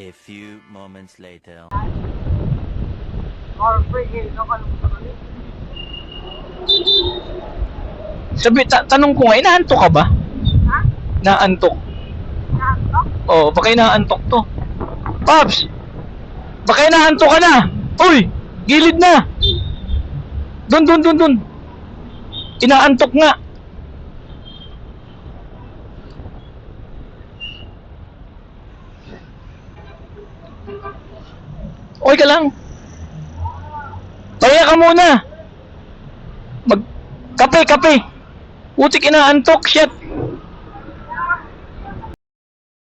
A few moments later. Tanong ko nga, inaantok ka ba? Ha? Naantok. Naantok? Oo, baka inaantok to. Pops! Baka inaantok ka na! Uy! Gilid na! Dun! Inaantok nga! Okay ka lang? Pahinga ka muna! Kape! Putik inaantok, shit!